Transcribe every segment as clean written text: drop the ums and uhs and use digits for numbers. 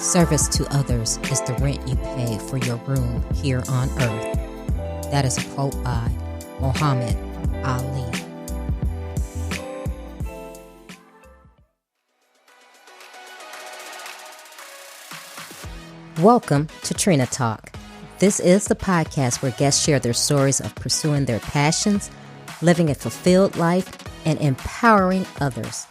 Service to others is the rent you pay for your room here on earth. That is a quote by Muhammad Ali. Welcome to Trina Talk. This is the podcast where guests share their stories of pursuing their passions, living a fulfilled life, and empowering others.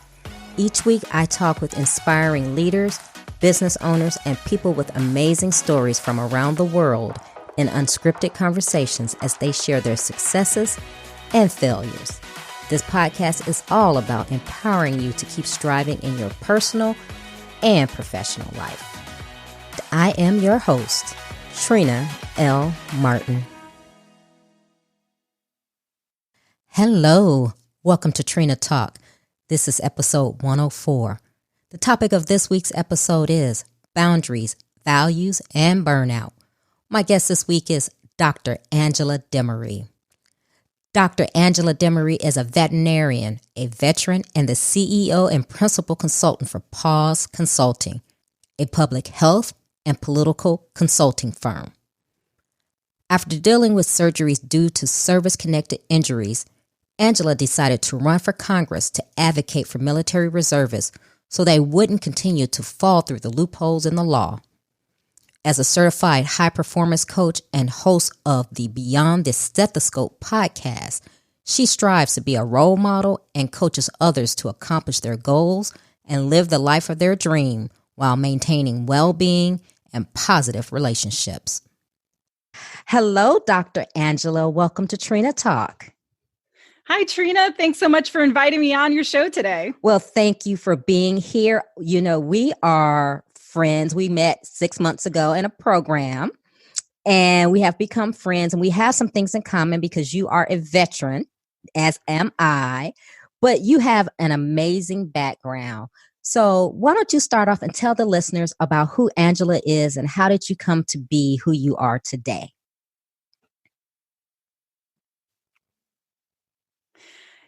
Each week, I talk with inspiring leaders, business owners, and people with amazing stories from around the world in unscripted conversations as they share their successes and failures. This podcast is all about empowering you to keep striving in your personal and professional life. I am your host, Trina L. Martin. Hello, welcome to Trina Talk. This is episode 104. The topic of this week's episode is boundaries, values, and burnout. My guest this week is Dr. Angela Demaree. Dr. Angela Demaree is a veterinarian, a veteran, and the CEO and principal consultant for PAWS Consulting, a public health and political consulting firm. After dealing with surgeries due to service-connected injuries, Angela decided to run for Congress to advocate for military reservists so they wouldn't continue to fall through the loopholes in the law. As a certified high-performance coach and host of the Beyond the Stethoscope podcast, she strives to be a role model and coaches others to accomplish their goals and live the life of their dream while maintaining well-being and positive relationships. Hello, Dr. Angela. Welcome to Trina Talk. Hi, Trina. Thanks so much for inviting me on your show today. Well, thank you for being here. You know, we are friends. We met 6 months ago in a program, and we have become friends, and we have some things in common because you are a veteran, as am I, but you have an amazing background. So why don't you start off and tell the listeners about who Angela is and how did you come to be who you are today?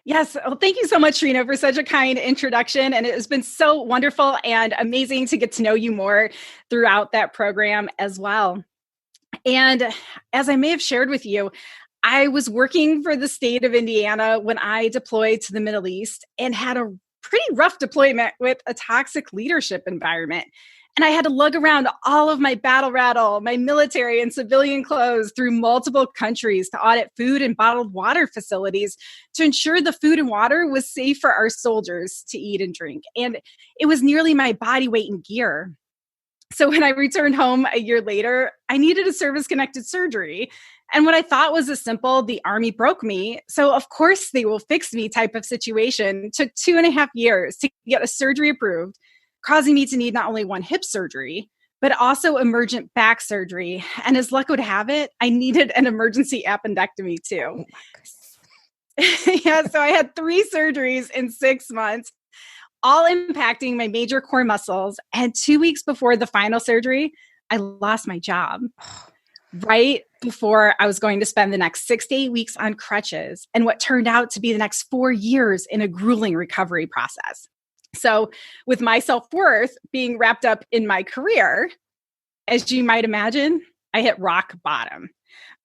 Yes. Well, thank you so much, Trina, for such a kind introduction. And it has been so wonderful and amazing to get to know you more throughout that program as well. And as I may have shared with you, I was working for the state of Indiana when I deployed to the Middle East and had a pretty rough deployment with a toxic leadership environment. And I had to lug around all of my battle rattle, my military and civilian clothes through multiple countries to audit food and bottled water facilities to ensure the food and water was safe for our soldiers to eat and drink. And it was nearly my body weight in gear. So when I returned home a year later, I needed a service-connected surgery. And what I thought was a simple, the Army broke me, so of course they will fix me type of situation took 2.5 years to get a surgery approved, causing me to need not only one hip surgery, but also emergent back surgery. And as luck would have it, I needed an emergency appendectomy too. Yeah, so I had 3 surgeries in 6 months, all impacting my major core muscles. And 2 weeks before the final surgery, I lost my job right before I was going to spend the next 6 to 8 weeks on crutches and what turned out to be the next 4 years in a grueling recovery process. So with my self-worth being wrapped up in my career, as you might imagine, I hit rock bottom.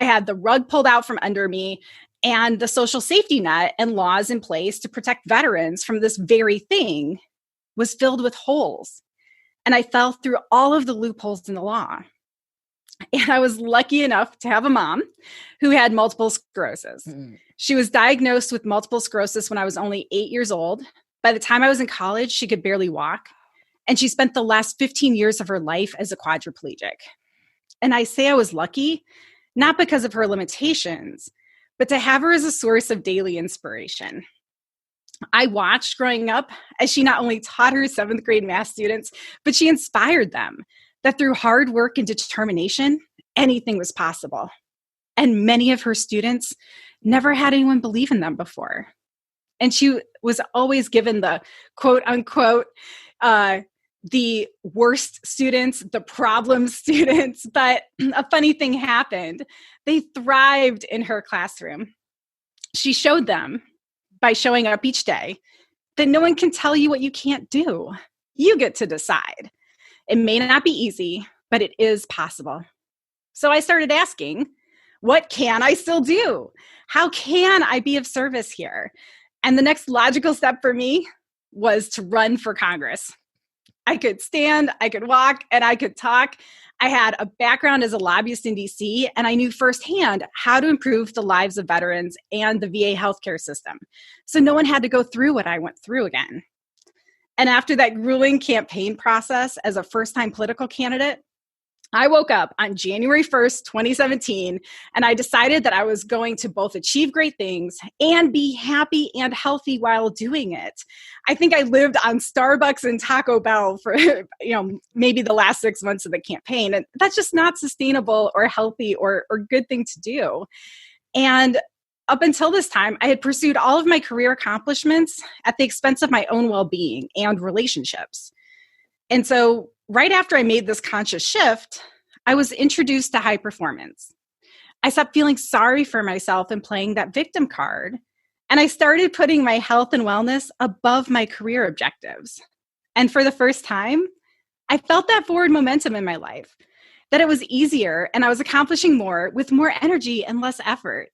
I had the rug pulled out from under me and the social safety net and laws in place to protect veterans from this very thing was filled with holes. And I fell through all of the loopholes in the law. And I was lucky enough to have a mom who had multiple sclerosis. She was diagnosed with multiple sclerosis when I was only 8 years old. By the time I was in college, she could barely walk. And she spent the last 15 years of her life as a quadriplegic. And I say I was lucky, not because of her limitations, but to have her as a source of daily inspiration. I watched growing up as she not only taught her 7th grade math students, but she inspired them that through hard work and determination, anything was possible. And many of her students never had anyone believe in them before. And she was always given the quote unquote, the worst students, the problem students. But a funny thing happened. They thrived in her classroom. She showed them by showing up each day that no one can tell you what you can't do. You get to decide. It may not be easy, but it is possible. So I started asking, what can I still do? How can I be of service here? And the next logical step for me was to run for Congress. I could stand, I could walk, and I could talk. I had a background as a lobbyist in DC, and I knew firsthand how to improve the lives of veterans and the VA healthcare system. So no one had to go through what I went through again. And after that grueling campaign process as a first-time political candidate, I woke up on January 1st, 2017, and I decided that I was going to both achieve great things and be happy and healthy while doing it. I think I lived on Starbucks and Taco Bell for, maybe the last 6 months of the campaign. And that's just not sustainable or healthy or good thing to do. And up until this time, I had pursued all of my career accomplishments at the expense of my own well-being and relationships. And so right after I made this conscious shift, I was introduced to high performance. I stopped feeling sorry for myself and playing that victim card. And I started putting my health and wellness above my career objectives. And for the first time, I felt that forward momentum in my life, that it was easier and I was accomplishing more with more energy and less effort.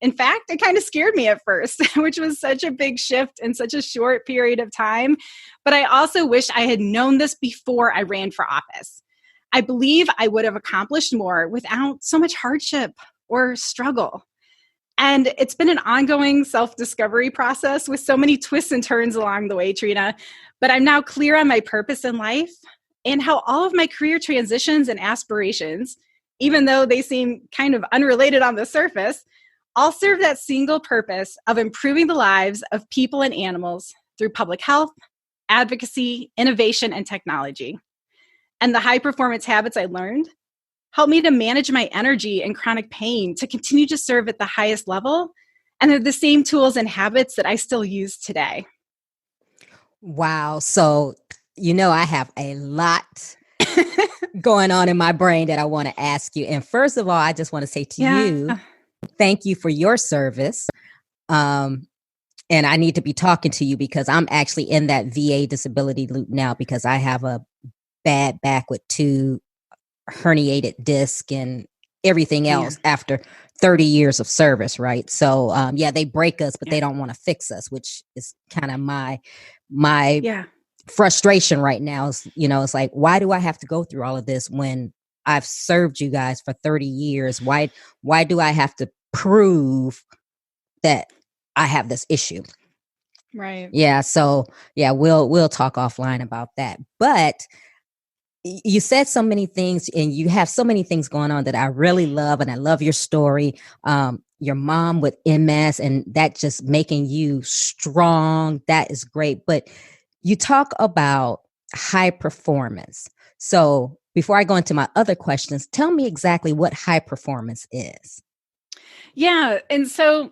In fact, it kind of scared me at first, which was such a big shift in such a short period of time. But I also wish I had known this before I ran for office. I believe I would have accomplished more without so much hardship or struggle. And it's been an ongoing self-discovery process with so many twists and turns along the way, Trina. But I'm now clear on my purpose in life and how all of my career transitions and aspirations, even though they seem kind of unrelated on the surface, all serve that single purpose of improving the lives of people and animals through public health, advocacy, innovation, and technology. And the high performance habits I learned help me to manage my energy and chronic pain to continue to serve at the highest level. And they're the same tools and habits that I still use today. Wow. So, I have a lot going on in my brain that I want to ask you. And first of all, I just want to say to you, thank you for your service. And I need to be talking to you because I'm actually in that VA disability loop now because I have a bad back with 2 herniated discs and everything else after 30 years of service, right? So, they break us, but they don't want to fix us, which is kind of my frustration right now. Is, it's like, why do I have to go through all of this when I've served you guys for 30 years? Why do I have to prove that I have this issue? Right. Yeah. So we'll talk offline about that. But you said so many things and you have so many things going on that I really love. And I love your story. Your mom with MS and that just making you strong. That is great. But you talk about high performance. So before I go into my other questions, tell me exactly what high performance is. Yeah. And so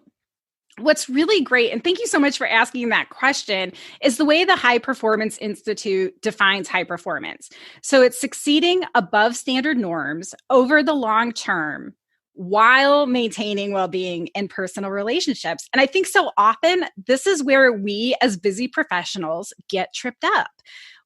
what's really great, and thank you so much for asking that question, is the way the High Performance Institute defines high performance. So it's succeeding above standard norms over the long term while maintaining well-being and personal relationships. And I think so often this is where we as busy professionals get tripped up.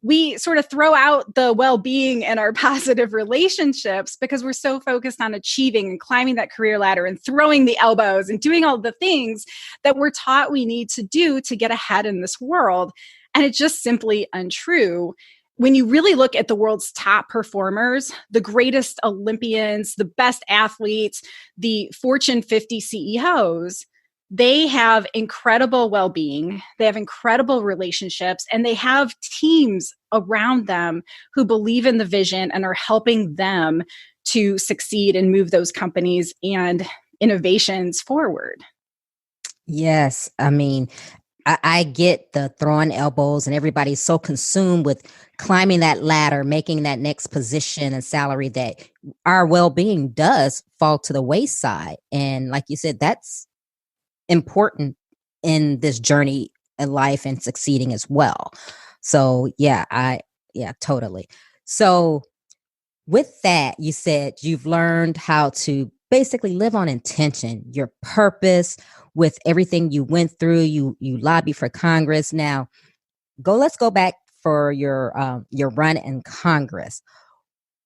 We sort of throw out the well-being and our positive relationships because we're so focused on achieving and climbing that career ladder and throwing the elbows and doing all the things that we're taught we need to do to get ahead in this world. And it's just simply untrue. When you really look at the world's top performers, the greatest Olympians, the best athletes, the Fortune 50 CEOs, they have incredible well-being, they have incredible relationships, and they have teams around them who believe in the vision and are helping them to succeed and move those companies and innovations forward. Yes. I mean, I get the throwing elbows and everybody's so consumed with climbing that ladder, making that next position and salary that our well-being does fall to the wayside. And like you said, that's important in this journey in life and succeeding as well. So totally. So with that, you said you've learned how to basically live on intention, your purpose with everything you went through. You lobby for Congress. Now let's go back for your run in Congress.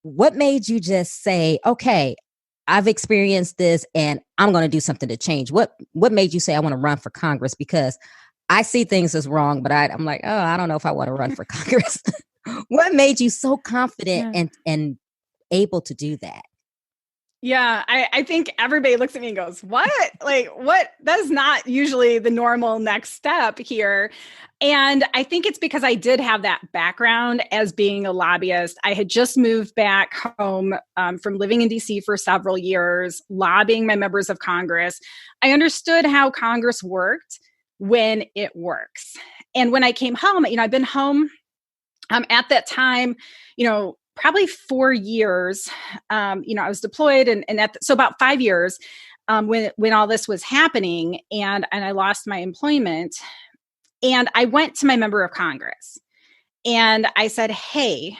What made you just say, okay, I've experienced this and I'm going to do something to change? What made you say I want to run for Congress? Because I see things as wrong, but I'm like, oh, I don't know if I want to run for Congress. What made you so confident and able to do that? Yeah, I think everybody looks at me and goes, what? Like, what? That is not usually the normal next step here. And I think it's because I did have that background as being a lobbyist. I had just moved back home from living in DC for several years, lobbying my members of Congress. I understood how Congress worked when it works. And when I came home, I've been home at that time, probably 4 years. I was deployed and so about 5 years when all this was happening, and I lost my employment. And I went to my member of Congress and I said, hey,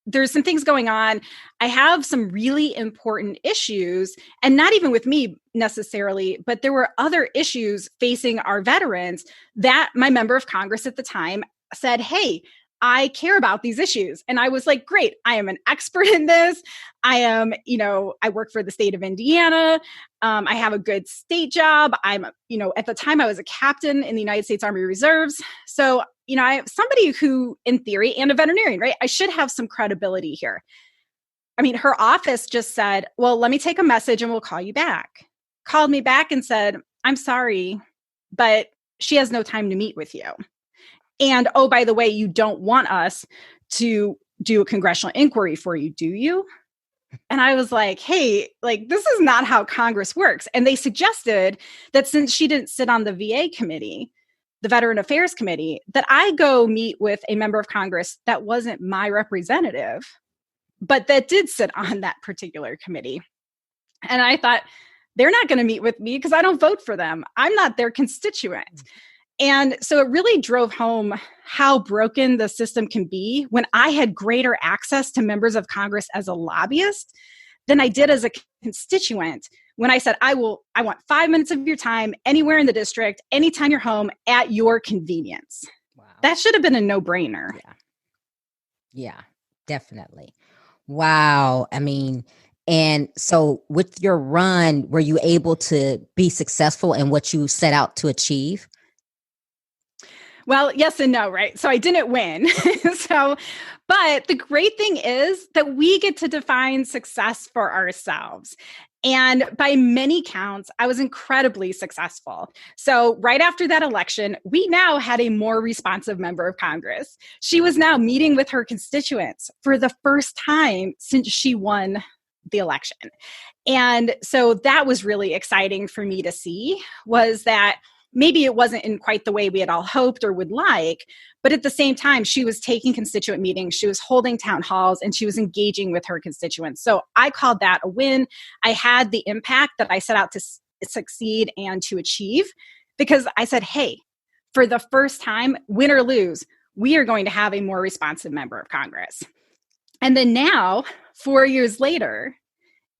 there's some things going on. I have some really important issues, and not even with me necessarily, but there were other issues facing our veterans that my member of Congress at the time said, hey, I care about these issues. And I was like, great, I am an expert in this. I am, I work for the state of Indiana. I have a good state job. I'm, at the time I was a captain in the United States Army Reserves. So, I have somebody who, in theory, and a veterinarian, right? I should have some credibility here. Her office just said, well, let me take a message and we'll call you back. Called me back and said, I'm sorry, but she has no time to meet with you. And, oh, by the way, you don't want us to do a congressional inquiry for you, do you? And I was like, hey, this is not how Congress works. And they suggested that since she didn't sit on the VA committee, the Veteran Affairs Committee, that I go meet with a member of Congress that wasn't my representative, but that did sit on that particular committee. And I thought, they're not going to meet with me because I don't vote for them. I'm not their constituent. And so it really drove home how broken the system can be when I had greater access to members of Congress as a lobbyist than I did as a constituent. When I said, I want 5 minutes of your time anywhere in the district, anytime you're home, at your convenience. Wow. That should have been a no-brainer. Yeah, definitely. Wow. And so with your run, were you able to be successful in what you set out to achieve? Well, yes and no, right? So I didn't win. But the great thing is that we get to define success for ourselves. And by many counts, I was incredibly successful. So right after that election, we now had a more responsive member of Congress. She was now meeting with her constituents for the first time since she won the election. And so that was really exciting for me to see, was that maybe it wasn't in quite the way we had all hoped or would like, but at the same time, she was taking constituent meetings, she was holding town halls, and she was engaging with her constituents. So I called that a win. I had the impact that I set out to succeed and to achieve, because I said, hey, for the first time, win or lose, we are going to have a more responsive member of Congress. And then now, 4 years later,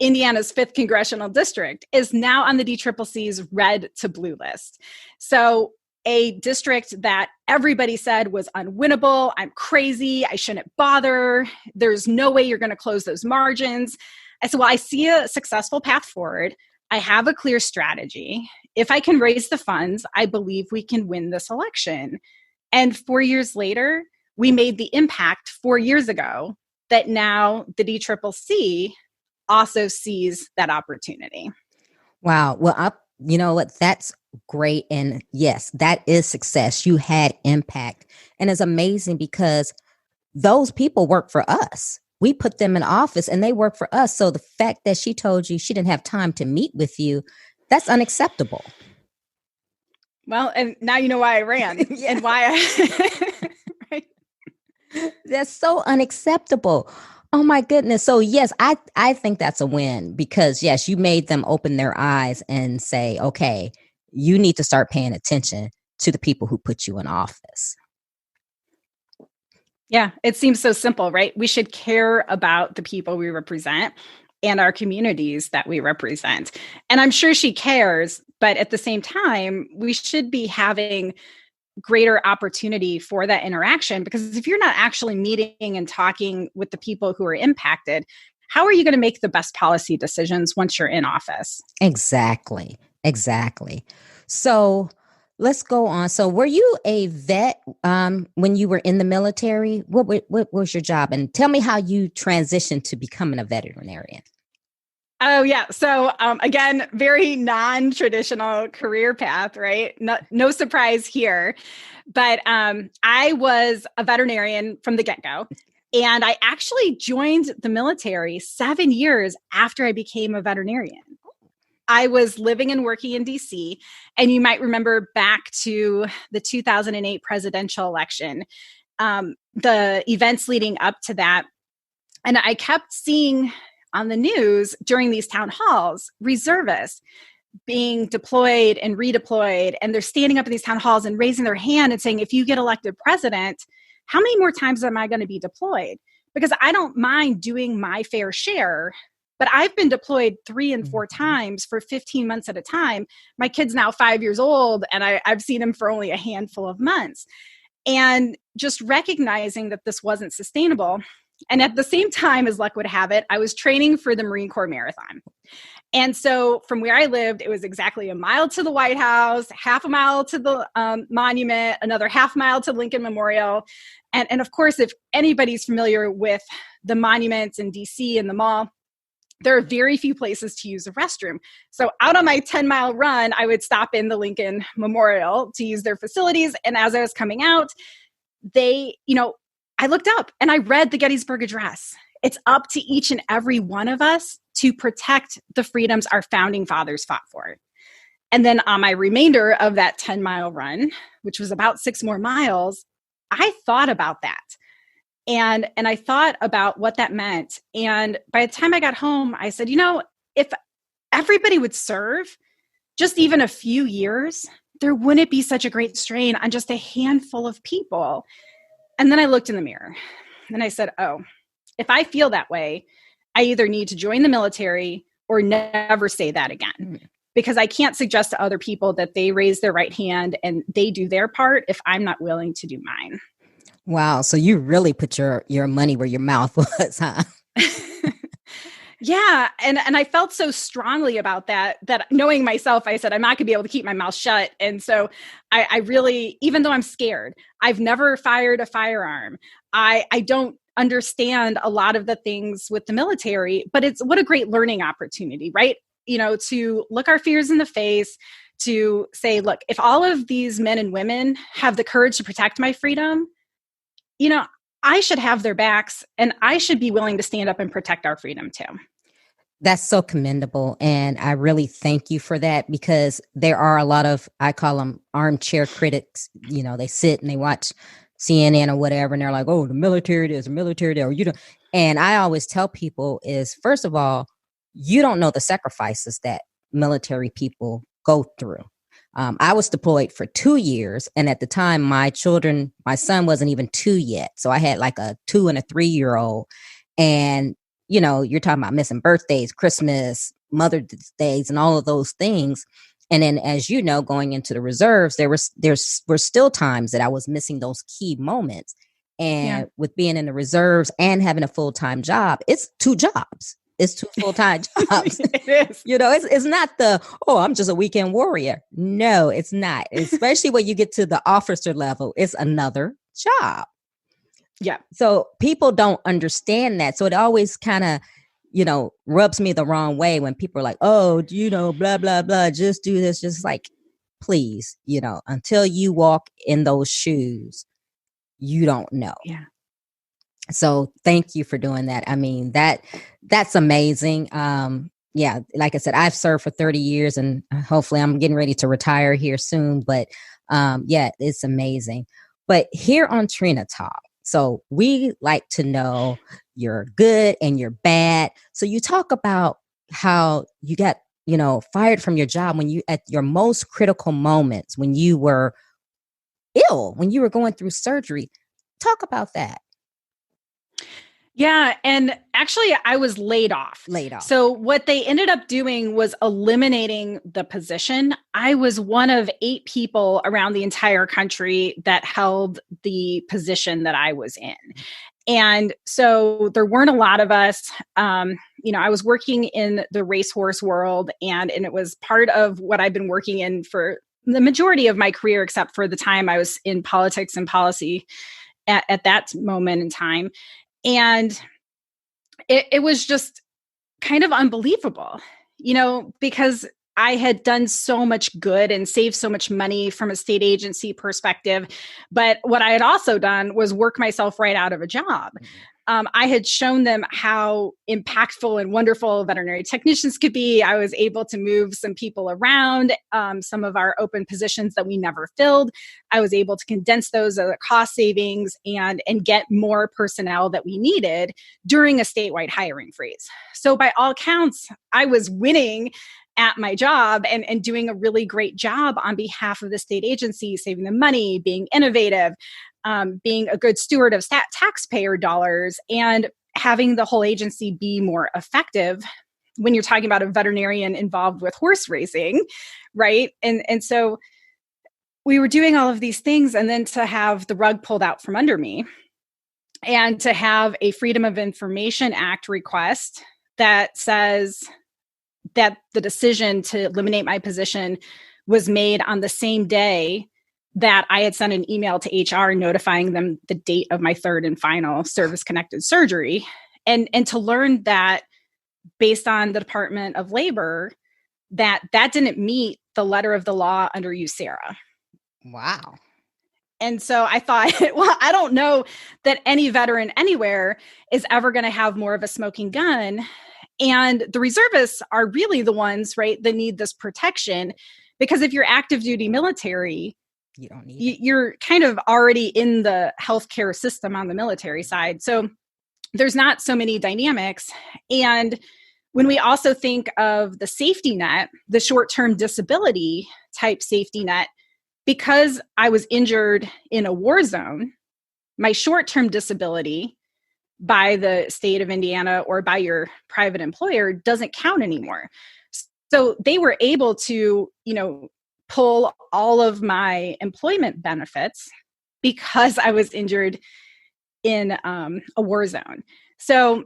Indiana's 5th congressional district is now on the DCCC's red to blue list. So a district that everybody said was unwinnable, I'm crazy, I shouldn't bother, there's no way you're going to close those margins. I said, well, I see a successful path forward. I have a clear strategy. If I can raise the funds, I believe we can win this election. And 4 years later, we made the impact 4 years ago that now the DCCC also sees that opportunity. Wow. Well, you know what? That's great. And yes, that is success. You had impact. And it's amazing because those people work for us. We put them in office and they work for us. So the fact that she told you she didn't have time to meet with you, that's unacceptable. Well, and now you know why I ran and why I... Right? That's so unacceptable. Oh my goodness. So yes, I think that's a win because yes, you made them open their eyes and say, okay, you need to start paying attention to the people who put you in office. Yeah, it seems so simple, right? We should care about the people we represent and our communities that we represent. And I'm sure she cares, but at the same time, we should be having greater opportunity for that interaction. Because if you're not actually meeting and talking with the people who are impacted, how are you going to make the best policy decisions once you're in office? Exactly. So let's go on. So were you a vet when you were in the military? What was your job? And tell me how you transitioned to becoming a veterinarian. Oh, yeah. So again, very non-traditional career path, right? No surprise here. But I was a veterinarian from the get-go. And I actually joined the military 7 years after I became a veterinarian. I was living and working in DC. And you might remember back to the 2008 presidential election, the events leading up to that. And I kept seeing on the news during these town halls, reservists being deployed and redeployed. And they're standing up in these town halls and raising their hand and saying, if you get elected president, how many more times am I going to be deployed? Because I don't mind doing my fair share, but I've been deployed 3 and 4 times for 15 months at a time. My kid's now 5 years old, and I've seen him for only a handful of months. And just recognizing that this wasn't sustainable. And at the same time, as luck would have it, I was training for the Marine Corps Marathon. And so from where I lived, it was exactly a mile to the White House, half a mile to the monument, another half mile to Lincoln Memorial. And of course, if anybody's familiar with the monuments in DC and the mall, there are very few places to use the restroom. So out on my 10-mile run, I would stop in the Lincoln Memorial to use their facilities. And as I was coming out, I looked up and I read the Gettysburg Address. It's up to each and every one of us to protect the freedoms our founding fathers fought for. And then on my remainder of that 10-mile run, which was about 6 more miles, I thought about that. And I thought about what that meant. And by the time I got home, I said, if everybody would serve just even a few years, there wouldn't be such a great strain on just a handful of people. And then I looked in the mirror and I said, oh, if I feel that way, I either need to join the military or never say that again. Because I can't suggest to other people that they raise their right hand and they do their part if I'm not willing to do mine. Wow. So you really put your money where your mouth was, huh? Yeah. And I felt so strongly about that knowing myself, I said, I'm not going to be able to keep my mouth shut. And so I really, even though I'm scared, I've never fired a firearm. I don't understand a lot of the things with the military, but what a great learning opportunity, right? To look our fears in the face, to say, look, if all of these men and women have the courage to protect my freedom, I should have their backs and I should be willing to stand up and protect our freedom too. That's so commendable. And I really thank you for that, because there are a lot of, I call them armchair critics. They sit and they watch CNN or whatever, and they're like, oh, the military this, the military that, or and I always tell people is, first of all, you don't know the sacrifices that military people go through. I was deployed for 2 years. And at the time, my son wasn't even 2 yet. So I had like a 2 and a 3-year-old. And, you're talking about missing birthdays, Christmas, Mother's Days, and all of those things. And then, as you know, going into the reserves, there were still times that I was missing those key moments. And with being in the reserves and having a full-time job, it's 2 jobs. It's 2 full-time jobs. It is. It's not I'm just a weekend warrior. No, it's not. Especially when you get to the officer level, it's another job. Yeah. So people don't understand that. So it always kind of, rubs me the wrong way when people are like, oh, blah, blah, blah, just do this. Just like, please, until you walk in those shoes, you don't know. Yeah. So thank you for doing that. I mean, that's amazing. Like I said, I've served for 30 years and hopefully I'm getting ready to retire here soon. But it's amazing. But here on Trina Talk, so we like to know your good and your bad. So you talk about how you got, fired from your job when you, at your most critical moments, when you were ill, when you were going through surgery. Talk about that. Yeah. And actually, I was laid off. Laid off. So, what they ended up doing was eliminating the position. I was one of 8 people around the entire country that held the position that I was in. And so there weren't a lot of us. I was working in the racehorse world, and it was part of what I've been working in for the majority of my career, except for the time I was in politics and policy at that moment in time. And it was just kind of unbelievable, because I had done so much good and saved so much money from a state agency perspective. But what I had also done was work myself right out of a job. I had shown them how impactful and wonderful veterinary technicians could be. I was able to move some people around, some of our open positions that we never filled. I was able to condense those as a cost savings and get more personnel that we needed during a statewide hiring freeze. So by all counts, I was winning at my job and doing a really great job on behalf of the state agency, saving them money, being innovative, being a good steward of taxpayer dollars, and having the whole agency be more effective when you're talking about a veterinarian involved with horse racing, right? And so we were doing all of these things, and then to have the rug pulled out from under me and to have a Freedom of Information Act request that says that the decision to eliminate my position was made on the same day that I had sent an email to HR notifying them the date of my third and final service-connected surgery. And to learn that based on the Department of Labor, that didn't meet the letter of the law under USERRA. Wow. And so I thought, well, I don't know that any veteran anywhere is ever going to have more of a smoking gun. And the reservists are really the ones, right, that need this protection. Because if you're active duty military, you don't need you're kind of already in the healthcare system on the military side. So there's not so many dynamics. And when we also think of the safety net, the short-term disability type safety net, because I was injured in a war zone, my short-term disability by the state of Indiana or by your private employer doesn't count anymore. So they were able to, pull all of my employment benefits because I was injured in a war zone. So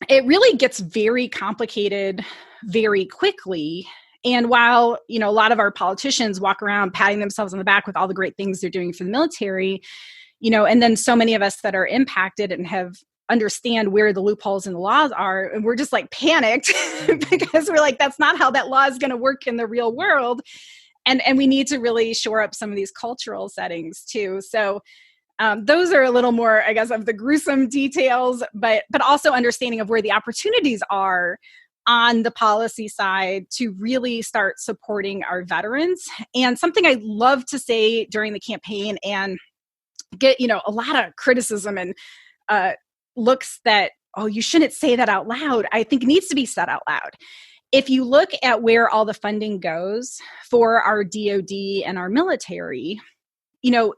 it really gets very complicated very quickly. And while, a lot of our politicians walk around patting themselves on the back with all the great things they're doing for the military, and then so many of us that are impacted and have understand where the loopholes in the laws are, and we're just like panicked because we're like, that's not how that law is going to work in the real world. And we need to really shore up some of these cultural settings too. So those are a little more, I guess, of the gruesome details, but also understanding of where the opportunities are on the policy side to really start supporting our veterans. And something I love to say during the campaign and get, a lot of criticism and looks that, oh, you shouldn't say that out loud, I think needs to be said out loud. If you look at where all the funding goes for our DoD and our military,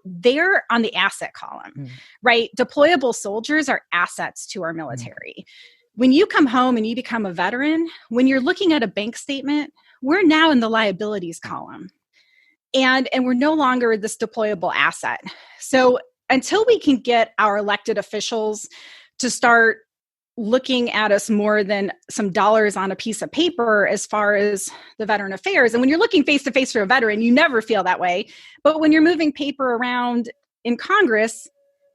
they're on the asset column, right? Deployable soldiers are assets to our military. When you come home and you become a veteran, when you're looking at a bank statement, we're now in the liabilities column. And we're no longer this deployable asset. So until we can get our elected officials to start looking at us more than some dollars on a piece of paper as far as the veteran affairs. And when you're looking face to face for a veteran, you never feel that way. But when you're moving paper around in Congress,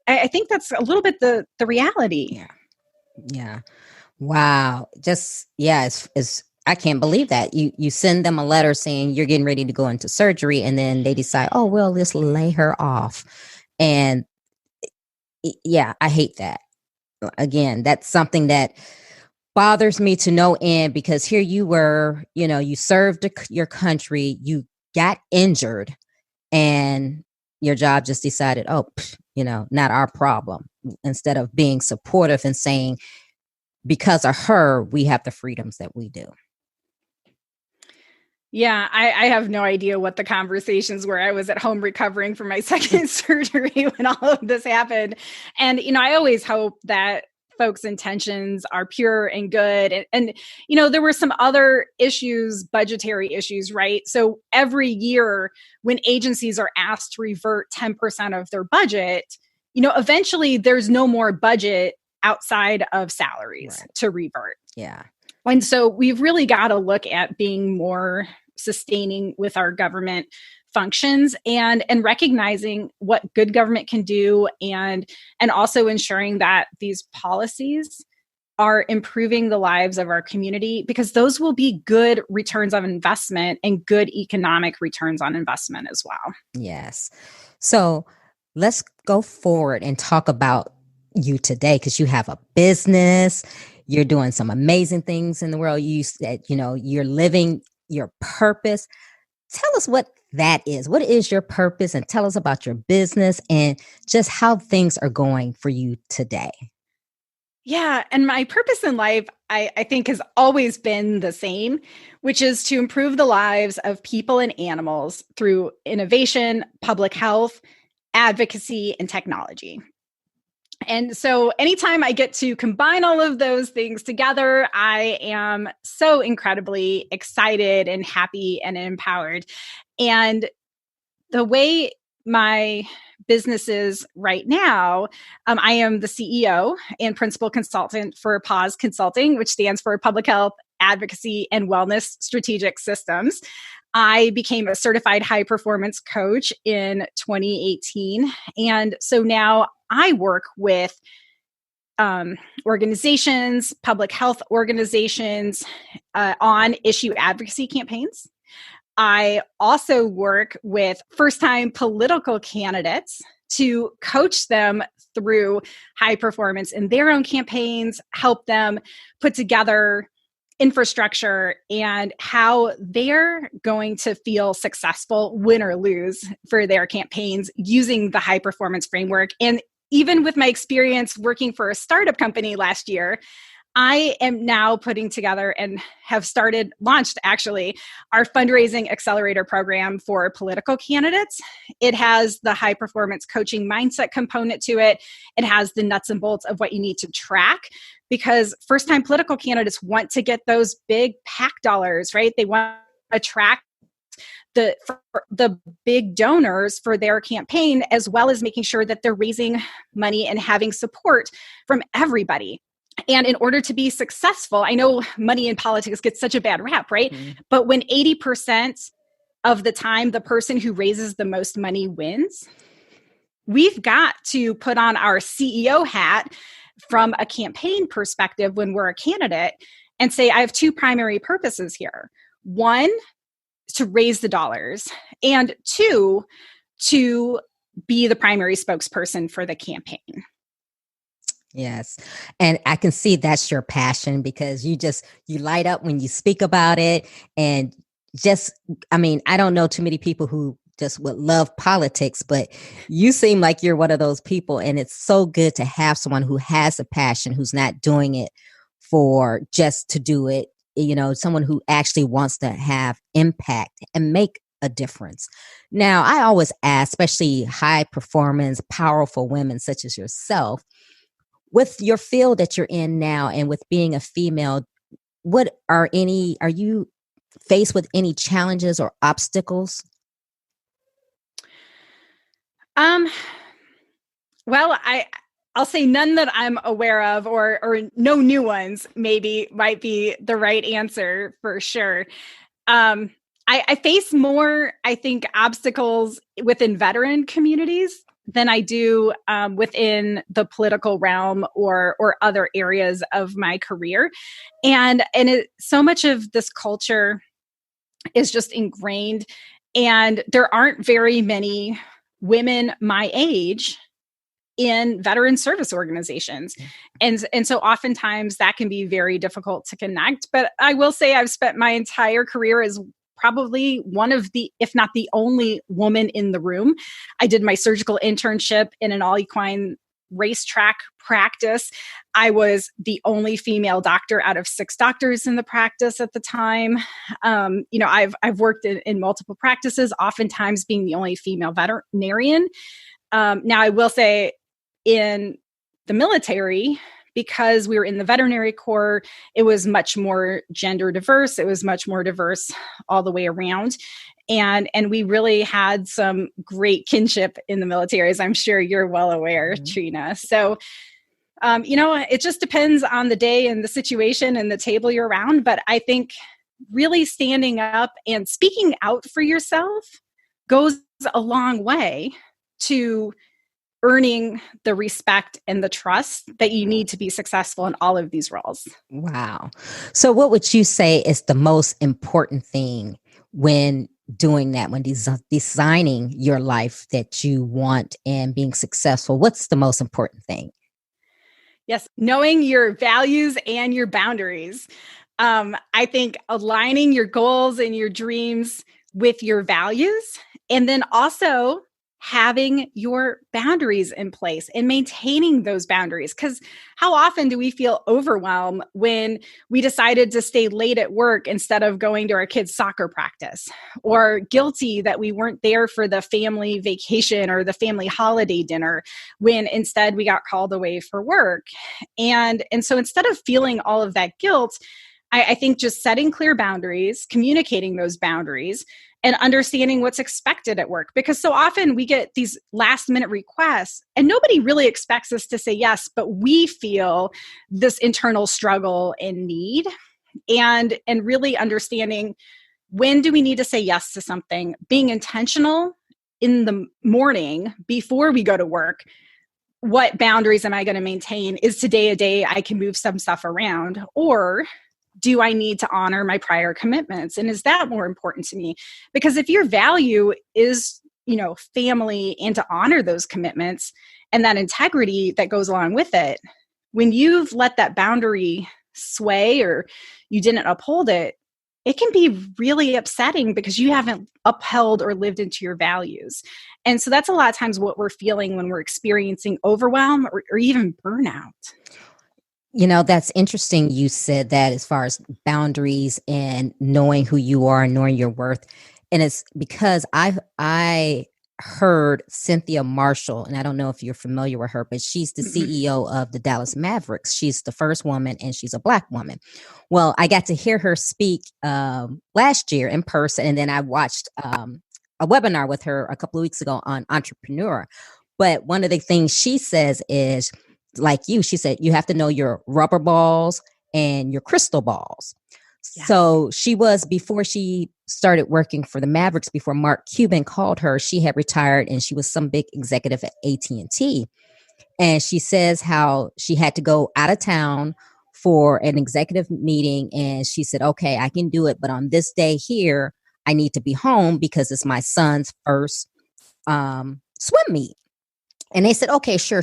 I think that's a little bit the reality. Yeah. Wow. Just, it's I can't believe that. You send them a letter saying you're getting ready to go into surgery, and then they decide, oh, well, let's lay her off. And yeah, I hate that. Again, that's something that bothers me to no end, because here you were, you served your country, you got injured, and your job just decided, oh, not our problem, instead of being supportive and saying, because of her, we have the freedoms that we do. Yeah, I have no idea what the conversations were. I was at home recovering from my second surgery when all of this happened. And, I always hope that folks' intentions are pure and good. And there were some other issues, budgetary issues, right? So every year when agencies are asked to revert 10% of their budget, eventually there's no more budget outside of salaries to revert. Yeah. And so we've really got to look at being more sustaining with our government functions and recognizing what good government can do, and also ensuring that these policies are improving the lives of our community, because those will be good returns on investment and good economic returns on investment as well. Yes. So let's go forward and talk about you today, because you have a business. You're doing some amazing things in the world. You said, you're living your purpose. Tell us what that is. What is your purpose? And tell us about your business and just how things are going for you today. Yeah. And my purpose in life, I think, has always been the same, which is to improve the lives of people and animals through innovation, public health, advocacy, and technology. And so anytime I get to combine all of those things together, I am so incredibly excited and happy and empowered. And the way my business is right now, I am the CEO and principal consultant for PAWS Consulting, which stands for Public Health, Advocacy, and Wellness Strategic Systems. I became a certified high performance coach in 2018. And so now I work with organizations, public health organizations, on issue advocacy campaigns. I also work with first-time political candidates to coach them through high performance in their own campaigns, help them put together infrastructure and how they're going to feel successful, win or lose, for their campaigns using the high performance framework. And even with my experience working for a startup company last year, I am now putting together and have launched actually, our fundraising accelerator program for political candidates. It has the high performance coaching mindset component to it. It has the nuts and bolts of what you need to track, because first time political candidates want to get those big PAC dollars, right? They want to attract the big donors for their campaign, as well as making sure that they're raising money and having support from everybody. And in order to be successful, I know money in politics gets such a bad rap, right? Mm-hmm. But when 80% of the time the person who raises the most money wins, we've got to put on our CEO hat from a campaign perspective when we're a candidate and say, I have two primary purposes here. One, to raise the dollars, and two, to be the primary spokesperson for the campaign. Yes. And I can see that's your passion, because you light up when you speak about it. And I don't know too many people who just would love politics, but you seem like you're one of those people. And it's so good to have someone who has a passion, who's not doing it for just to do it. Someone who actually wants to have impact and make a difference. Now, I always ask, especially high performance, powerful women such as yourself, with your field that you're in now and with being a female, are you faced with any challenges or obstacles? Well, I'll say none that I'm aware of, or no new ones might be the right answer for sure. I face more, I think, obstacles within veteran communities than I do within the political realm or other areas of my career. And so much of this culture is just ingrained, and there aren't very many women my age in veteran service organizations. And so oftentimes that can be very difficult to connect. But I will say I've spent my entire career as probably one of the, if not the only woman in the room. I did my surgical internship in an all-equine racetrack practice. I was the only female doctor out of 6 doctors in the practice at the time. I've worked in multiple practices, oftentimes being the only female veterinarian. Now, I will say in the military, because we were in the veterinary corps, it was much more gender diverse. It was much more diverse all the way around. And we really had some great kinship in the military, as I'm sure you're well aware, Trina. So, it just depends on the day and the situation and the table you're around. But I think really standing up and speaking out for yourself goes a long way to earning the respect and the trust that you need to be successful in all of these roles. Wow. So what would you say is the most important thing when doing that, when designing your life that you want and being successful? What's the most important thing? Yes, knowing your values and your boundaries. I think aligning your goals and your dreams with your values, and then also having your boundaries in place and maintaining those boundaries. Because how often do we feel overwhelmed when we decided to stay late at work instead of going to our kids' soccer practice, or guilty that we weren't there for the family vacation or the family holiday dinner when instead we got called away for work? And so instead of feeling all of that guilt, I think just setting clear boundaries, communicating those boundaries, and understanding what's expected at work. Because so often we get these last minute requests and nobody really expects us to say yes, but we feel this internal struggle and need. And really understanding, when do we need to say yes to something, being intentional in the morning before we go to work. What boundaries am I going to maintain? Is today a day I can move some stuff around? Or do I need to honor my prior commitments? And is that more important to me? Because if your value is, family, and to honor those commitments and that integrity that goes along with it, when you've let that boundary sway or you didn't uphold it, it can be really upsetting because you haven't upheld or lived into your values. And so that's a lot of times what we're feeling when we're experiencing overwhelm or even burnout. That's interesting. You said that as far as boundaries and knowing who you are and knowing your worth. And it's because I heard Cynthia Marshall, and I don't know if you're familiar with her, but she's the CEO of the Dallas Mavericks. She's the first woman and she's a Black woman. Well, I got to hear her speak last year in person. And then I watched a webinar with her a couple of weeks ago on entrepreneur. But one of the things she says is, like she said, you have to know your rubber balls and your crystal balls. Yeah. So before she started working for the Mavericks, before Mark Cuban called her, she had retired and she was some big executive at AT&T. And she says how she had to go out of town for an executive meeting. And she said, okay, I can do it. But on this day here, I need to be home because it's my son's first swim meet. And they said, okay, sure.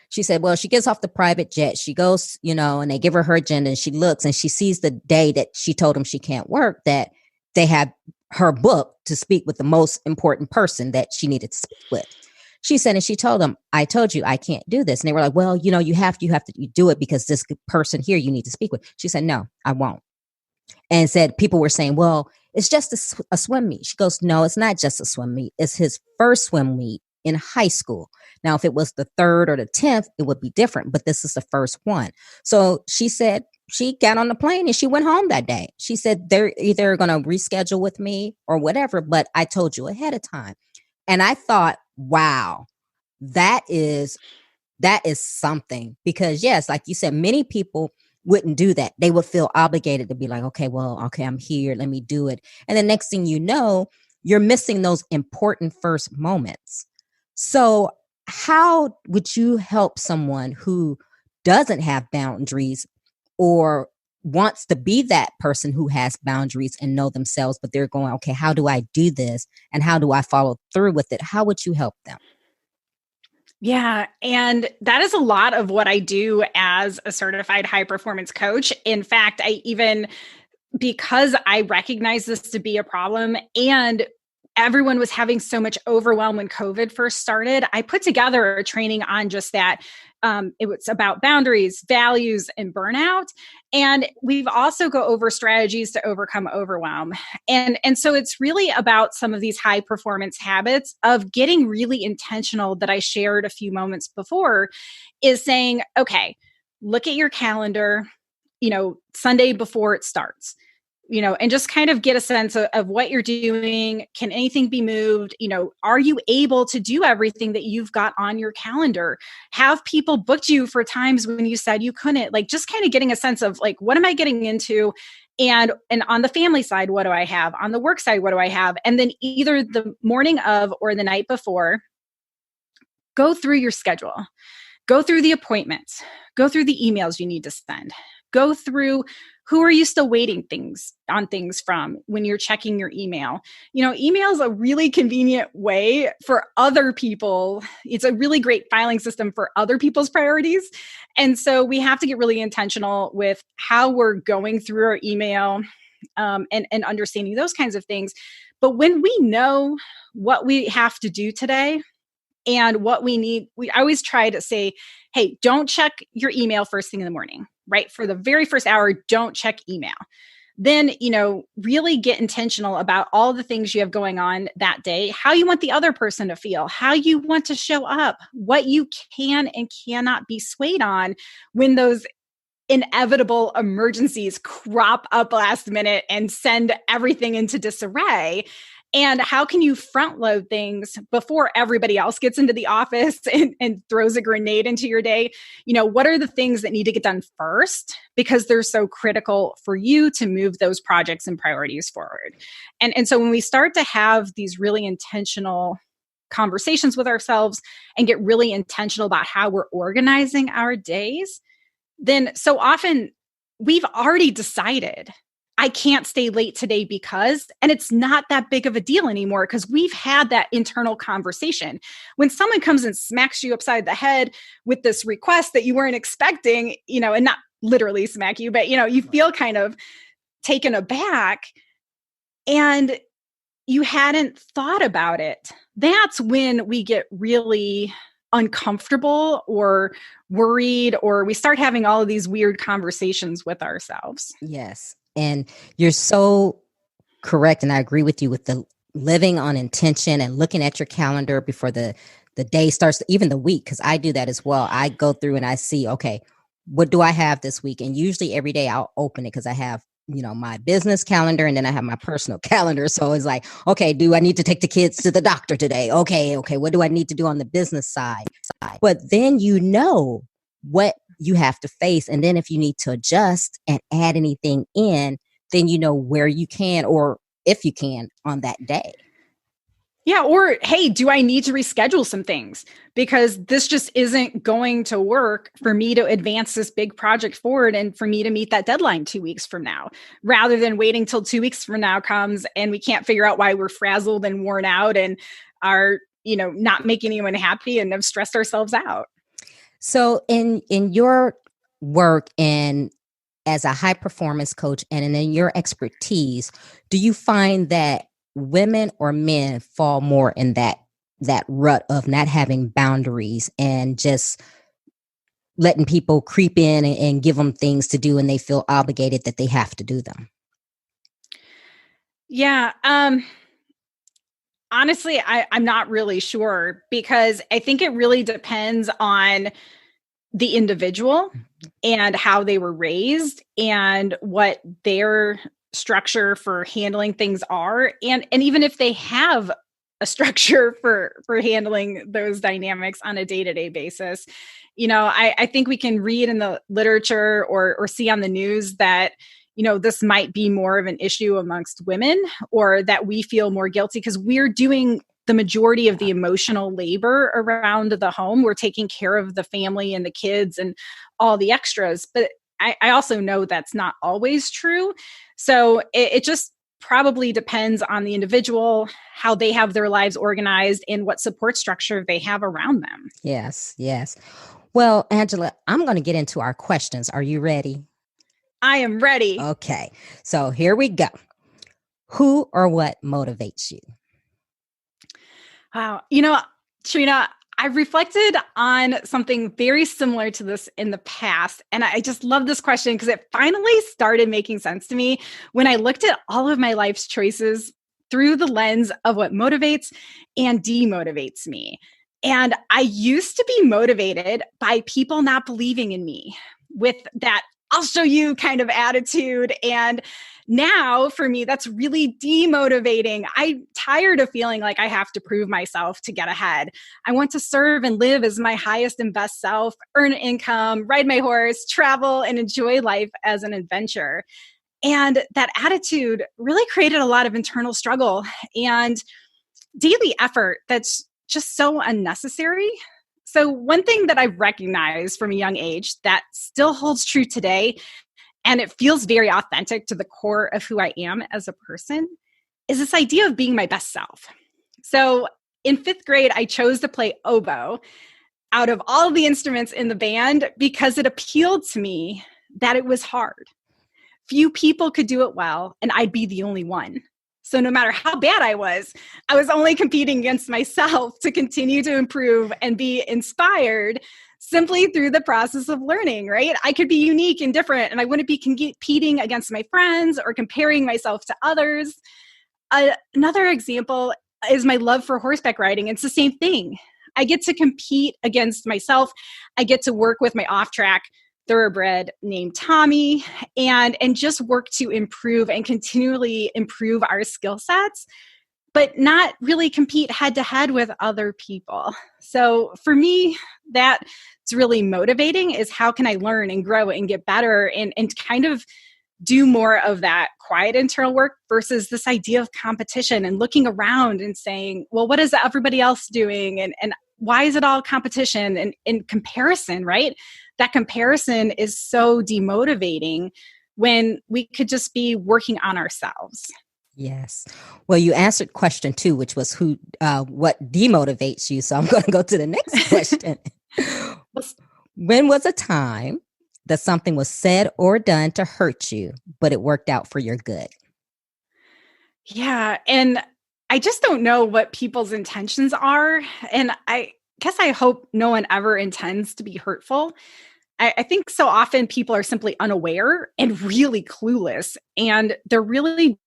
She said, well, she gets off the private jet. She goes, and they give her agenda and she looks and she sees the day that she told them she can't work, that they had her booked to speak with the most important person that she needed to speak with. She said, and she told them, I told you I can't do this. And they were like, well, you have to do it because this person here you need to speak with. She said, no, I won't. And said, people were saying, well, it's just a swim meet. She goes, no, it's not just a swim meet. It's his first swim meet in high school. Now, if it was the 3rd or the 10th, it would be different, but this is the first one. So she said she got on the plane and she went home that day. She said they're either going to reschedule with me or whatever, but I told you ahead of time. And I thought, wow, that is something, because yes, like you said, many people wouldn't do that. They would feel obligated to be like, okay, I'm here, let me do it. And the next thing you know, you're missing those important first moments. So how would you help someone who doesn't have boundaries or wants to be that person who has boundaries and know themselves, but they're going, okay, how do I do this? And how do I follow through with it? How would you help them? Yeah. And that is a lot of what I do as a certified high performance coach. In fact, because I recognize this to be a problem and everyone was having so much overwhelm when COVID first started, I put together a training on just that. It was about boundaries, values, and burnout. And we've also go over strategies to overcome overwhelm. And so it's really about some of these high performance habits of getting really intentional that I shared a few moments before, is saying, okay, look at your calendar, Sunday before it starts, and just kind of get a sense of what you're doing. Can anything be moved? Are you able to do everything that you've got on your calendar? Have people booked you for times when you said you couldn't? Like, just kind of getting a sense of like, what am I getting into? And on the family side, what do I have? On the work side, what do I have? And then either the morning of or the night before, go through your schedule, go through the appointments, go through the emails you need to send, go through who are you still waiting things from when you're checking your email. Email is a really convenient way for other people. It's a really great filing system for other people's priorities. And so we have to get really intentional with how we're going through our email, and understanding those kinds of things. But when we know what we have to do today, and what we need, we always try to say, hey, don't check your email first thing in the morning, right? For the very first hour, don't check email. Then, really get intentional about all the things you have going on that day, how you want the other person to feel, how you want to show up, what you can and cannot be swayed on when those inevitable emergencies crop up last minute and send everything into disarray. And how can you front load things before everybody else gets into the office and throws a grenade into your day? What are the things that need to get done first because they're so critical for you to move those projects and priorities forward? And so when we start to have these really intentional conversations with ourselves and get really intentional about how we're organizing our days, then so often we've already decided I can't stay late today because, and it's not that big of a deal anymore because we've had that internal conversation. When someone comes and smacks you upside the head with this request that you weren't expecting, and not literally smack you, but, you feel kind of taken aback and you hadn't thought about it. That's when we get really uncomfortable or worried, or we start having all of these weird conversations with ourselves. Yes. And you're so correct. And I agree with you with the living on intention and looking at your calendar before the day starts, even the week, because I do that as well. I go through and I see, okay, what do I have this week? And usually every day I'll open it because I have, my business calendar and then I have my personal calendar. So it's like, okay, do I need to take the kids to the doctor today? Okay. What do I need to do on the business side? But then what you have to face. And then if you need to adjust and add anything in, then you know where you can, or if you can on that day. Yeah. Or, hey, do I need to reschedule some things because this just isn't going to work for me to advance this big project forward and for me to meet that deadline 2 weeks from now, rather than waiting till 2 weeks from now comes and we can't figure out why we're frazzled and worn out and are, not making anyone happy and have stressed ourselves out. So in your work and as a high performance coach and in your expertise, do you find that women or men fall more in that rut of not having boundaries and just letting people creep in and give them things to do and they feel obligated that they have to do them? Yeah. Honestly, I'm not really sure because I think it really depends on the individual and how they were raised and what their structure for handling things are. And even if they have a structure for handling those dynamics on a day-to-day basis, I think we can read in the literature or see on the news that this might be more of an issue amongst women, or that we feel more guilty because we're doing the majority of the emotional labor around the home. We're taking care of the family and the kids and all the extras. But I also know that's not always true. So it just probably depends on the individual, how they have their lives organized and what support structure they have around them. Yes. Well, Angela, I'm going to get into our questions. Are you ready? I am ready. Okay. So here we go. Who or what motivates you? Wow. Trina, I've reflected on something very similar to this in the past. And I just love this question because it finally started making sense to me when I looked at all of my life's choices through the lens of what motivates and demotivates me. And I used to be motivated by people not believing in me, with that I'll show you kind of attitude. And now for me, that's really demotivating. I'm tired of feeling like I have to prove myself to get ahead. I want to serve and live as my highest and best self, earn income, ride my horse, travel, and enjoy life as an adventure. And that attitude really created a lot of internal struggle and daily effort that's just so unnecessary. So one thing that I recognized from a young age that still holds true today, and it feels very authentic to the core of who I am as a person, is this idea of being my best self. So in fifth grade, I chose to play oboe out of all the instruments in the band because it appealed to me that it was hard. Few people could do it well, and I'd be the only one. So no matter how bad I was only competing against myself to continue to improve and be inspired simply through the process of learning, right? I could be unique and different, and I wouldn't be competing against my friends or comparing myself to others. Another example is my love for horseback riding. It's the same thing. I get to compete against myself. I get to work with my off-track thoroughbred named Tommy and just work to improve and continually improve our skill sets, but not really compete head to head with other people. So for me, that's really motivating is how can I learn and grow and get better and kind of do more of that quiet internal work versus this idea of competition and looking around and saying, well, what is everybody else doing? And why is it all competition and in comparison, right? That comparison is so demotivating when we could just be working on ourselves. Yes. Well, you answered question 2, which was what demotivates you. So I'm going to go to the next question. When was a time that something was said or done to hurt you, but it worked out for your good? Yeah. And I just don't know what people's intentions are. And I guess I hope no one ever intends to be hurtful. I think so often people are simply unaware and really clueless, and they're really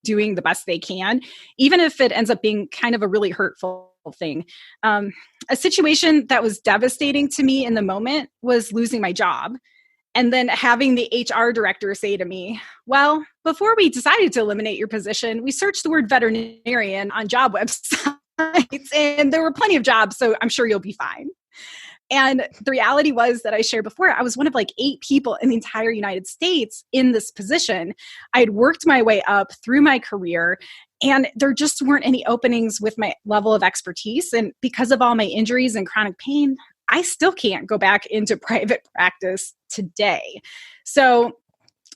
doing the best they can, even if it ends up being kind of a really hurtful thing. A situation that was devastating to me in the moment was losing my job. And then having the HR director say to me, well, before we decided to eliminate your position, we searched the word veterinarian on job websites and there were plenty of jobs, so I'm sure you'll be fine. And the reality was that I shared before, I was one of like 8 people in the entire United States in this position. I had worked my way up through my career and there just weren't any openings with my level of expertise. And because of all my injuries and chronic pain, I still can't go back into private practice today. So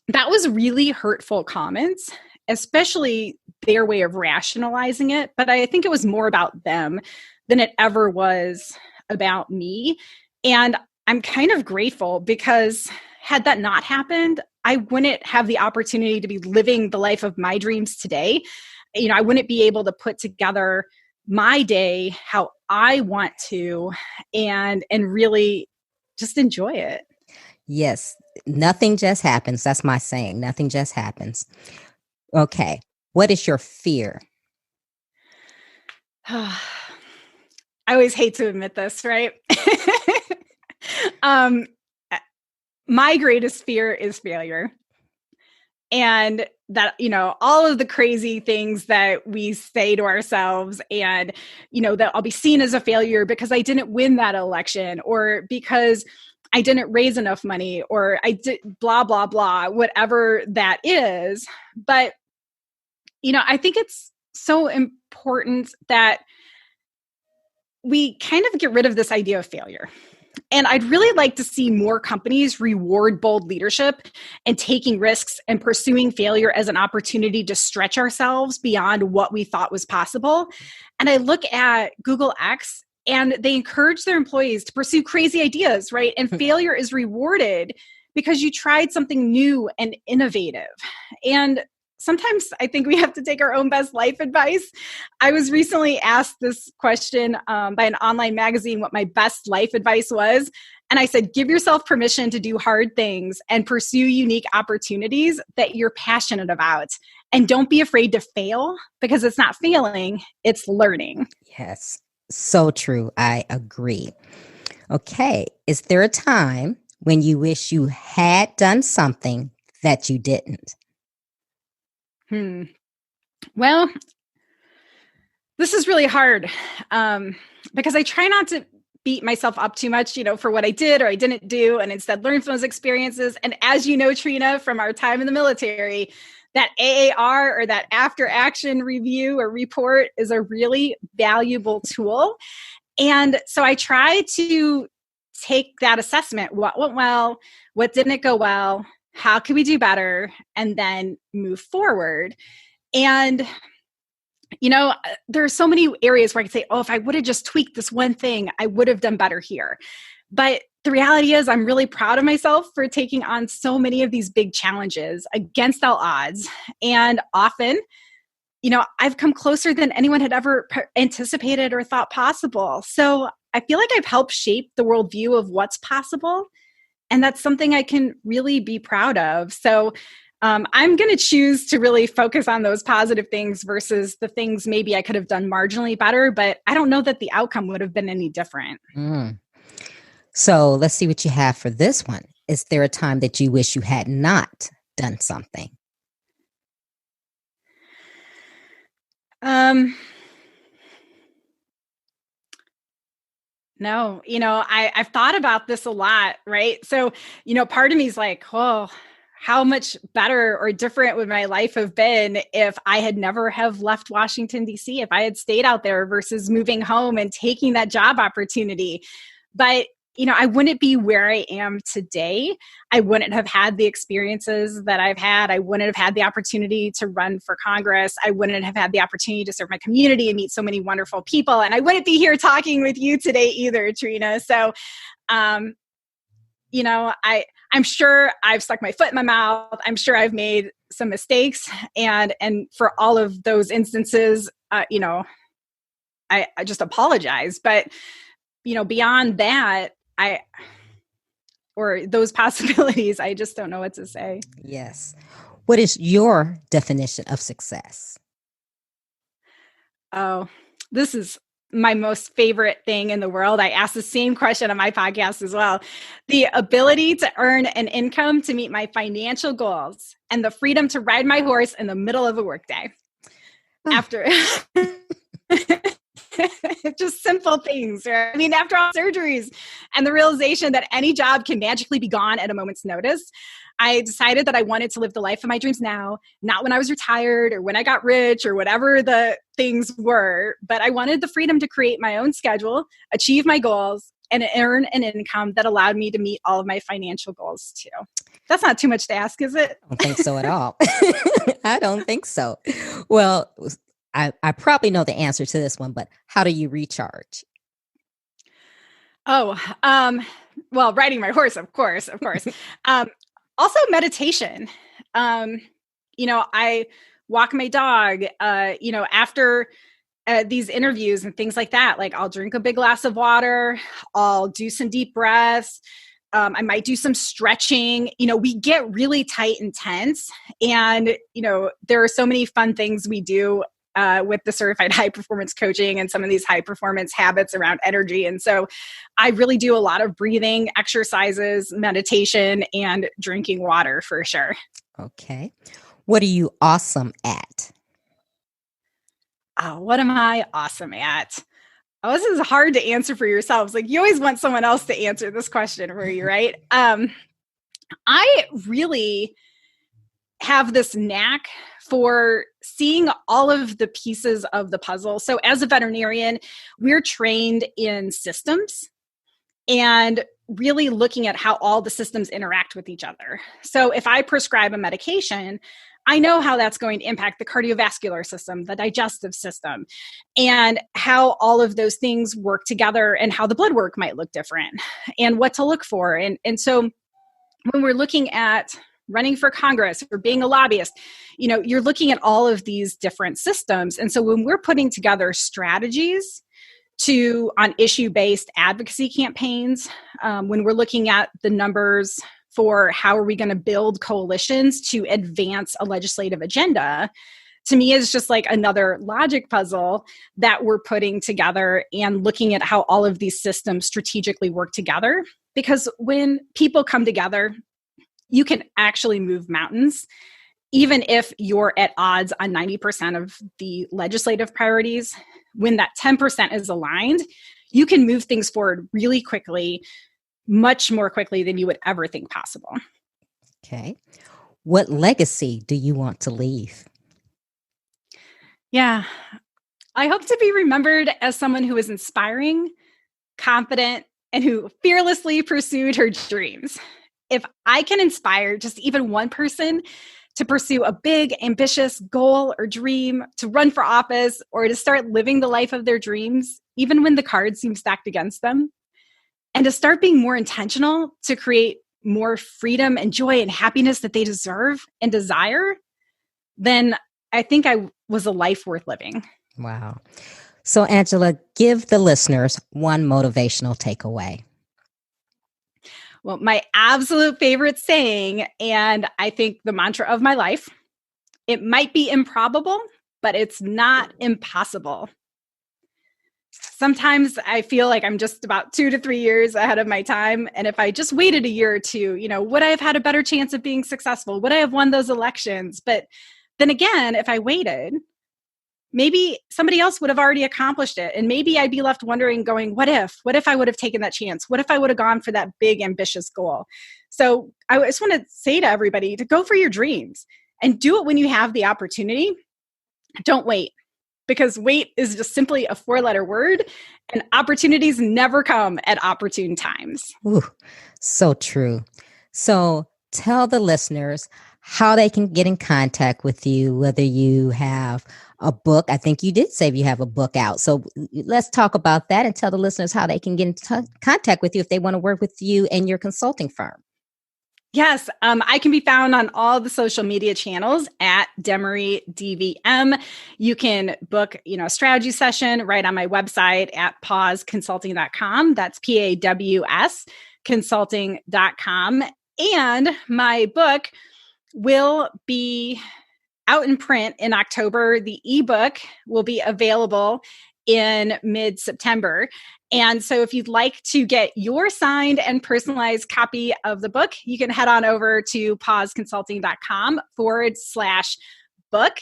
that was really hurtful comments, especially their way of rationalizing it. But I think it was more about them than it ever was about me. And I'm kind of grateful because had that not happened, I wouldn't have the opportunity to be living the life of my dreams today. You know, I wouldn't be able to put together my day how I want to and really just enjoy it. Yes. Nothing just happens. That's my saying. Nothing just happens. Okay. What is your fear? I always hate to admit this, right? My greatest fear is failure. And that, you know, all of the crazy things that we say to ourselves and, you know, that I'll be seen as a failure because I didn't win that election or because I didn't raise enough money or I did blah, blah, blah, whatever that is. But, you know, I think it's so important that we kind of get rid of this idea of failure. And I'd really like to see more companies reward bold leadership and taking risks and pursuing failure as an opportunity to stretch ourselves beyond what we thought was possible. And I look at Google X and they encourage their employees to pursue crazy ideas, right? And failure is rewarded because you tried something new and innovative. And sometimes I think we have to take our own best life advice. I was recently asked this question by an online magazine what my best life advice was. And I said, give yourself permission to do hard things and pursue unique opportunities that you're passionate about. And don't be afraid to fail because it's not failing, it's learning. Yes, so true. I agree. Okay. Is there a time when you wish you had done something that you didn't? Well, this is really hard because I try not to beat myself up too much, for what I did or I didn't do, and instead learn from those experiences. And as you know, Trina, from our time in the military, that AAR, or that after action review or report, is a really valuable tool. And so I try to take that assessment. What went well? What didn't go well? How can we do better? And then move forward. And there are so many areas where I could say, oh, if I would have just tweaked this one thing, I would have done better here. But the reality is, I'm really proud of myself for taking on so many of these big challenges against all odds. And often, I've come closer than anyone had ever anticipated or thought possible. So I feel like I've helped shape the worldview of what's possible. And that's something I can really be proud of. So I'm going to choose to really focus on those positive things versus the things maybe I could have done marginally better, but I don't know that the outcome would have been any different. So let's see what you have for this one. Is there a time that you wish you had not done something? No, I've thought about this a lot, right? So, part of me is like, oh, how much better or different would my life have been if I had never have left Washington, D.C., if I had stayed out there versus moving home and taking that job opportunity. But, I wouldn't be where I am today. I wouldn't have had the experiences that I've had. I wouldn't have had the opportunity to run for Congress. I wouldn't have had the opportunity to serve my community and meet so many wonderful people. And I wouldn't be here talking with you today either, Trina. So, I'm sure I've stuck my foot in my mouth. I'm sure I've made some mistakes. And for all of those instances, I just apologize. But, beyond that, or those possibilities, I just don't know what to say. Yes. What is your definition of success? Oh, this is my most favorite thing in the world. I ask the same question on my podcast as well. The ability to earn an income to meet my financial goals and the freedom to ride my horse in the middle of a workday. After just simple things, right? I mean, after all surgeries and the realization that any job can magically be gone at a moment's notice, I decided that I wanted to live the life of my dreams now, not when I was retired or when I got rich or whatever the things were, but I wanted the freedom to create my own schedule, achieve my goals, and earn an income that allowed me to meet all of my financial goals too. That's not too much to ask, is it? I don't think so at all. I don't think so. Well, I probably know the answer to this one, but how do you recharge? Oh, well, riding my horse, of course. Also meditation. I walk my dog, after these interviews and things like that. Like, I'll drink a big glass of water. I'll do some deep breaths. I might do some stretching. We get really tight and tense. And, there are so many fun things we do with the certified high performance coaching and some of these high performance habits around energy. And so I really do a lot of breathing exercises, meditation, and drinking water for sure. Okay. What are you awesome at? Oh, what am I awesome at? Oh, this is hard to answer for yourselves. Like, you always want someone else to answer this question for you, right? I really have this knack for seeing all of the pieces of the puzzle. So as a veterinarian, we're trained in systems and really looking at how all the systems interact with each other. So if I prescribe a medication, I know how that's going to impact the cardiovascular system, the digestive system, and how all of those things work together and how the blood work might look different and what to look for. And so when we're looking at running for Congress or being a lobbyist, you're looking at all of these different systems. And so when we're putting together strategies on issue-based advocacy campaigns, when we're looking at the numbers for how are we going to build coalitions to advance a legislative agenda, to me is just like another logic puzzle that we're putting together and looking at how all of these systems strategically work together because when people come together, you can actually move mountains. Even if you're at odds on 90% of the legislative priorities, when that 10% is aligned, you can move things forward really quickly, much more quickly than you would ever think possible. Okay. What legacy do you want to leave? Yeah, I hope to be remembered as someone who is inspiring, confident, and who fearlessly pursued her dreams. If I can inspire just even one person to pursue a big, ambitious goal or dream, to run for office, or to start living the life of their dreams, even when the cards seem stacked against them, and to start being more intentional to create more freedom and joy and happiness that they deserve and desire, then I think I was a life worth living. Wow. So, Angela, give the listeners one motivational takeaway. Well, my absolute favorite saying, and I think the mantra of my life, it might be improbable, but it's not impossible. Sometimes I feel like I'm just about 2 to 3 years ahead of my time. And if I just waited a year or two, would I have had a better chance of being successful? Would I have won those elections? But then again, if I waited, maybe somebody else would have already accomplished it. And maybe I'd be left wondering, going, what if I would have taken that chance? What if I would have gone for that big, ambitious goal? So I just want to say to everybody to go for your dreams and do it when you have the opportunity. Don't wait, because wait is just simply a 4-letter word, and opportunities never come at opportune times. Ooh, so true. So tell the listeners how they can get in contact with you, whether you have a book. I think you did say you have a book out. So let's talk about that and tell the listeners how they can get in contact with you if they want to work with you and your consulting firm. Yes, I can be found on all the social media channels at Demaree DVM. You can book, a strategy session right on my website at pawsconsulting.com. That's PAWS consulting.com. And my book will be out in print in October. The ebook will be available in mid-September. And so if you'd like to get your signed and personalized copy of the book, you can head on over to pawsconsulting.com/book.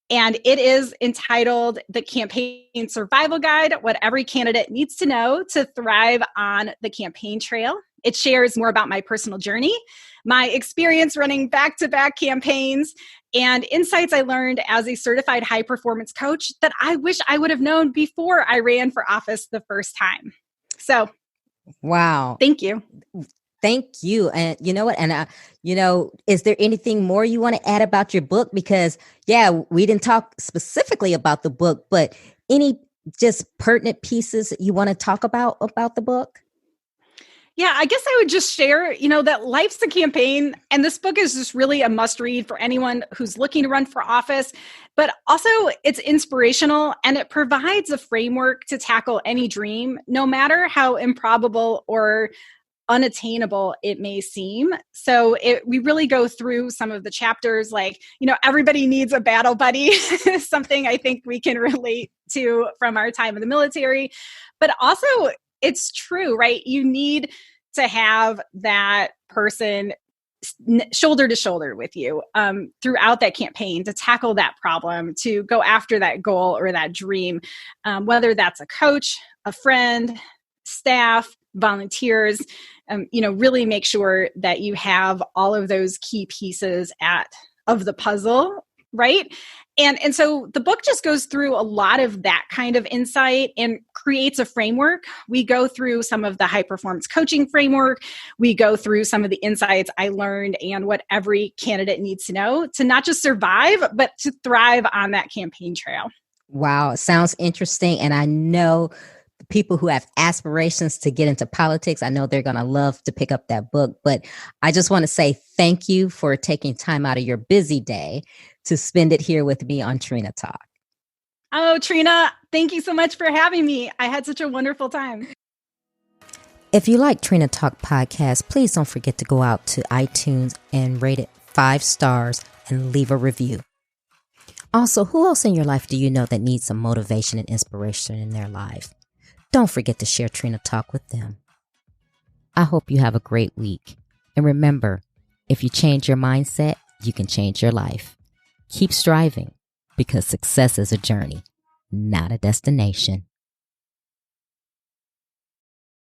And it is entitled The Campaign Survival Guide, What Every Candidate Needs to Know to Thrive on the Campaign Trail. It shares more about my personal journey, my experience running back-to-back campaigns, and insights I learned as a certified high-performance coach that I wish I would have known before I ran for office the first time. So, wow. Thank you. Thank you. And you know what? And, is there anything more you want to add about your book? Because, we didn't talk specifically about the book, but any just pertinent pieces that you want to talk about the book? Yeah, I guess I would just share, that life's a campaign, and this book is just really a must read for anyone who's looking to run for office, but also it's inspirational and it provides a framework to tackle any dream, no matter how improbable or unattainable it may seem. So we really go through some of the chapters, like, everybody needs a battle buddy, something I think we can relate to from our time in the military, but also it's true, right? You need to have that person shoulder to shoulder with you throughout that campaign to tackle that problem, to go after that goal or that dream, whether that's a coach, a friend, staff, volunteers, really make sure that you have all of those key pieces of the puzzle, right? And so the book just goes through a lot of that kind of insight and creates a framework. We go through some of the high performance coaching framework. We go through some of the insights I learned and what every candidate needs to know to not just survive, but to thrive on that campaign trail. Wow. It sounds interesting. And I know people who have aspirations to get into politics, I know they're going to love to pick up that book. But I just want to say thank you for taking time out of your busy day to spend it here with me on Trina Talk. Oh, Trina, thank you so much for having me. I had such a wonderful time. If you like Trina Talk podcast, please don't forget to go out to iTunes and rate it 5 stars and leave a review. Also, who else in your life do you know that needs some motivation and inspiration in their life? Don't forget to share Trina Talk with them. I hope you have a great week. And remember, if you change your mindset, you can change your life. Keep striving because success is a journey, not a destination.